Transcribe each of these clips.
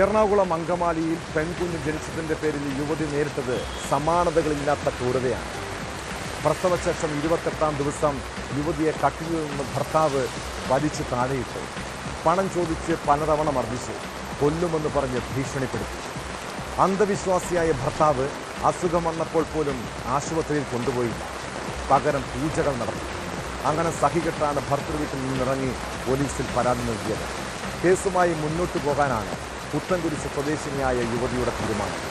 എറണാകുളം അങ്കമാലിയിൽ പെൺകുഞ്ഞ് ജനിച്ചതിൻ്റെ പേരിൽ യുവതി നേരിട്ടത് സമാനതകളില്ലാത്ത ക്രൂരതയാണ്. പ്രസവശേഷം 28ാം ദിവസം യുവതിയെ കട്ടിലിൽ നിന്ന് ഭർത്താവ് വലിച്ചു താഴെയിട്ടു. പണം ചോദിച്ച് പലതവണ മർദ്ദിച്ചു. കൊല്ലുമെന്ന് പറഞ്ഞ് ഭീഷണിപ്പെടുത്തി. അന്ധവിശ്വാസിയായ ഭർത്താവ് അസുഖം വന്നപ്പോൾ പോലും ആശുപത്രിയിൽ കൊണ്ടുപോയില്ല. പകരം പൂജകൾ നടത്തി. അങ്ങനെ സഹികെട്ടാണ് ഭർത്തൃവീട്ടിൽ നിന്നിറങ്ങി പോലീസിൽ പരാതി നൽകിയത്. കേസുമായി മുന്നോട്ടു പോകാനാണ് പുത്തൻകുരിശ് സ്വദേശിനിയായ യുവതിയുടെ തീരുമാനം.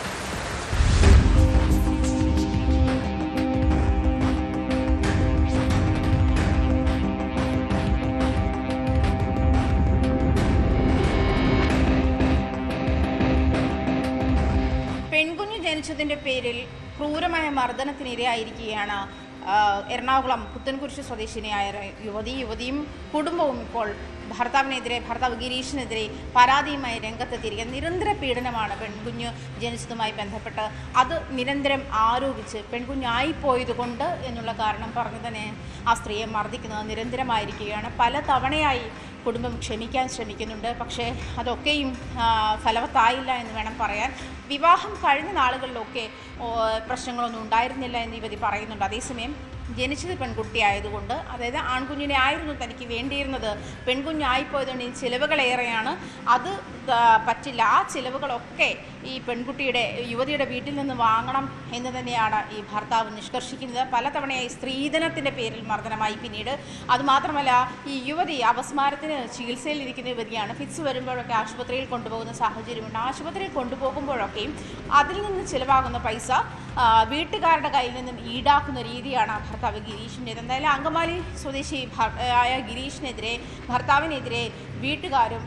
പെൺകുഞ്ഞ് ജനിച്ചതിൻ്റെ പേരിൽ ക്രൂരമായ മർദ്ദനത്തിനിരയായിരിക്കുകയാണ് എറണാകുളം പുത്തൻകുരിശ് സ്വദേശിനിയായ യുവതിയും കുടുംബവും ഇപ്പോൾ ഭർത്താവ് ഗിരീഷിനെതിരെ പരാതിയുമായി രംഗത്തെത്തിയിരിക്കുന്നത്. നിരന്തര പീഡനമാണ് പെൺകുഞ്ഞ് ജനിച്ചതുമായി ബന്ധപ്പെട്ട്. അത് നിരന്തരം ആരോപിച്ച് പെൺകുഞ്ഞായിപ്പോയത് കൊണ്ട് എന്നുള്ള കാരണം പറഞ്ഞു തന്നെ ആ സ്ത്രീയെ മർദ്ദിക്കുന്നത് നിരന്തരമായിരിക്കുകയാണ്. പല തവണയായി കുടുംബം ക്ഷമിക്കാൻ ശ്രമിക്കുന്നുണ്ട്. പക്ഷേ അതൊക്കെയും ഫലവത്തായില്ല എന്ന് വേണം പറയാൻ. വിവാഹം കഴിഞ്ഞ നാളുകളിലൊക്കെ പ്രശ്നങ്ങളൊന്നും ഉണ്ടായിരുന്നില്ല എന്ന് യുവതി പറയുന്നുണ്ട്. അതേസമയം ജനിച്ചത് പെൺകുട്ടിയായതുകൊണ്ട്, അതായത് ആൺകുഞ്ഞിനെ ആയിരുന്നു തനിക്ക് വേണ്ടിയിരുന്നത്, പെൺകുഞ്ഞായിപ്പോയതുകൊണ്ട് ഈ ചിലവുകളേറെയാണ്, അത് പറ്റില്ല, ആ ചിലവുകളൊക്കെ ഈ യുവതിയുടെ വീട്ടിൽ നിന്ന് വാങ്ങണം എന്ന് തന്നെയാണ് ഈ ഭർത്താവ് നിഷ്കർഷിക്കുന്നത്. പലതവണയായി സ്ത്രീധനത്തിൻ്റെ പേരിൽ മർദ്ദനമായി. പിന്നീട് അതുമാത്രമല്ല, ഈ യുവതി അപസ്മാരത്തിന് ചികിത്സയിലിരിക്കുന്ന യുവതിയാണ്. ഫിറ്റ്സ് വരുമ്പോഴൊക്കെ ആശുപത്രിയിൽ കൊണ്ടുപോകുന്ന സാഹചര്യമുണ്ട്. ആശുപത്രിയിൽ കൊണ്ടുപോകുമ്പോഴൊക്കെയും അതിൽ നിന്ന് ചിലവാകുന്ന പൈസ വീട്ടുകാരുടെ കയ്യിൽ നിന്നും ഈടാക്കുന്ന രീതിയാണ് ഭർത്താവ് ഗിരീഷിൻ്റേത്. എന്തായാലും അങ്കമാലി സ്വദേശി ആയ ഗിരീഷിനെതിരെ, ഭർത്താവിനെതിരെ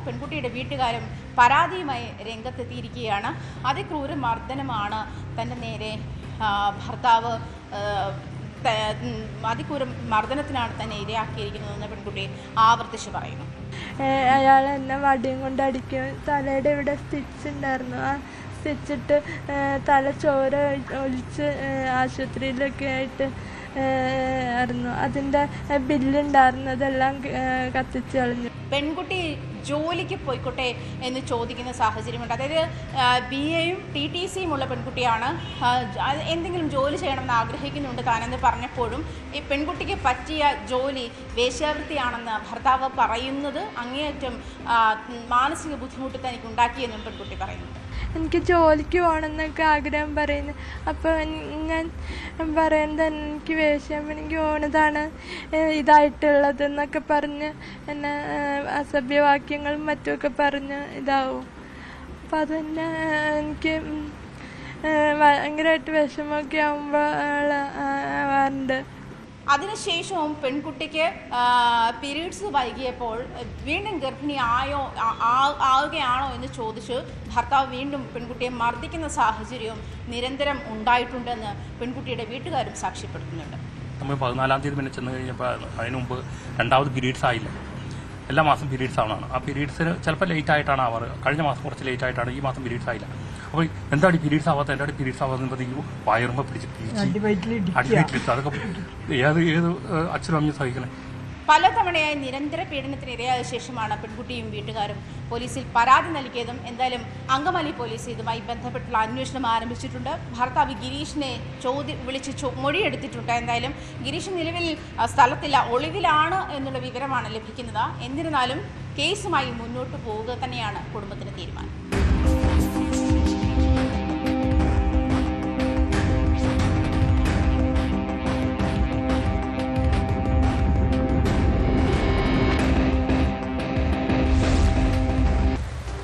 പെൺകുട്ടിയുടെ വീട്ടുകാരും പരാതിയുമായി രംഗത്തെത്തിയിരിക്കുകയാണ്. അതിക്രൂര മർദ്ദനമാണ് തൻ്റെ നേരെ ഭർത്താവ് അതിക്രൂര മർദ്ദനത്തിനാണ് തന്നെ ഇരയാക്കിയിരിക്കുന്നതെന്ന് പെൺകുട്ടി ആവർത്തിച്ച് പറയുന്നു. അയാൾ എന്നെ വടിയും കൊണ്ട് അടിക്കും. തലയുടെ ഇവിടെ സ്റ്റിച്ച് ഉണ്ടായിരുന്നു. ആ സ്റ്റിച്ചിട്ട് തല ചോര ഒലിച്ച് ആശുപത്രിയിലൊക്കെ ആയിട്ട് ആയിരുന്നു. അതിൻ്റെ ബില്ലുണ്ടായിരുന്നു, അതെല്ലാം കത്തിച്ച് കളഞ്ഞു. പെൺകുട്ടി ജോലിക്ക് പോയിക്കോട്ടെ എന്ന് ചോദിക്കുന്ന സാഹചര്യമുണ്ട്. അതായത് BAയും TTCയും ഉള്ള പെൺകുട്ടിയാണ്. എന്തെങ്കിലും ജോലി ചെയ്യണമെന്ന് ആഗ്രഹിക്കുന്നുണ്ട് താനെന്ന് പറഞ്ഞപ്പോഴും ഈ പെൺകുട്ടിക്ക് പറ്റിയ ജോലി വേശ്യാവൃത്തിയാണെന്ന് ഭർത്താവ് പറയുന്നത് അങ്ങേയറ്റം മാനസിക ബുദ്ധിമുട്ട് തനിക്ക് ഉണ്ടാക്കിയെന്നും പെൺകുട്ടി പറയുന്നു. എനിക്ക് ജോലിക്ക് പോകണമെന്നൊക്കെ ആഗ്രഹം പറയുന്നു. അപ്പോൾ ഞാൻ പറയുന്നത് എനിക്ക് വേശ്യാപ്പണിക്ക് പോകുന്നതാണ് ഇതായിട്ടുള്ളതെന്നൊക്കെ പറഞ്ഞ് എന്നെ അസഭ്യവാക്യങ്ങളും മറ്റുമൊക്കെ പറഞ്ഞ് ഇതാവും. അപ്പം അതുതന്നെ എനിക്ക് ഭയങ്കരമായിട്ട് വിഷമമൊക്കെ ആവുമ്പോഴുണ്ട്. അതിനുശേഷവും പെൺകുട്ടിക്ക് പീരീഡ്സ് വൈകിയപ്പോൾ വീണ്ടും ഗർഭിണി ആവുകയാണോ എന്ന് ചോദിച്ച് ഭർത്താവ് വീണ്ടും പെൺകുട്ടിയെ മർദ്ദിക്കുന്ന സാഹചര്യവും നിരന്തരം ഉണ്ടായിട്ടുണ്ടെന്ന് പെൺകുട്ടിയുടെ വീട്ടുകാരും സാക്ഷ്യപ്പെടുത്തുന്നുണ്ട്. നമ്മൾ 14-ാം തീയതി പിന്നെ ചെന്ന് കഴിഞ്ഞപ്പോൾ അതിന് മുമ്പ് രണ്ടാമത് പീരീഡ്സ് ആയില്ല. എല്ലാ മാസം പീരീഡ്സ് ആവണമാണ്. ആ പീരീഡ്സിന് ചിലപ്പോൾ ലേറ്റ് ആയിട്ടാണ് ആവാറ്. കഴിഞ്ഞ മാസം കുറച്ച് ലേറ്റ് ആയിട്ടാണ്, ഈ മാസം പീരീഡ്സ് ആയില്ല. അപ്പോൾ എന്താണ് ഈ പീരീഡ്സ് ആവാത്ത, എന്താണ് പീരീഡ്സ് ആവാതെന്നപ്പോൾ വയറുമ്പോൾ പിടിച്ച് അതൊക്കെ ഏത് അച്ഛനും അമ്മയും സഹിക്കണേ. പലതവണയായി നിരന്തര പീഡനത്തിന് ഇരയായ ശേഷമാണ് പെൺകുട്ടിയും വീട്ടുകാരും പോലീസിൽ പരാതി നൽകിയതും. എന്തായാലും അങ്കമാലി പോലീസ് ഇതുമായി ബന്ധപ്പെട്ടുള്ള അന്വേഷണം ആരംഭിച്ചിട്ടുണ്ട്. ഭർത്താവ് ഗിരീഷിനെ വിളിച്ച് മൊഴിയെടുത്തിട്ടുണ്ട്. എന്തായാലും ഗിരീഷ് നിലവിൽ സ്ഥലത്തില്ല, ഒളിവിലാണ് എന്നുള്ള വിവരമാണ് ലഭിക്കുന്നത്. എന്നിരുന്നാലും കേസുമായി മുന്നോട്ട് പോവുക തന്നെയാണ് കുടുംബത്തിന് തീരുമാനം.